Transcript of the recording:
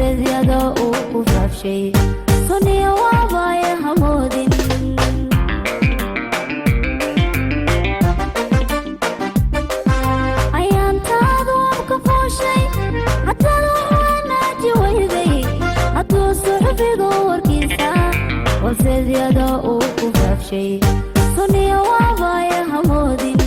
horseedyada uu ku faafshay suniya waabaya hamoodin ayaantaadu abka fooshay hatada wanaaji weyday hadduu suxufigu warkiisa horseedyada uu ku faafshay suniya waabaya hamoodin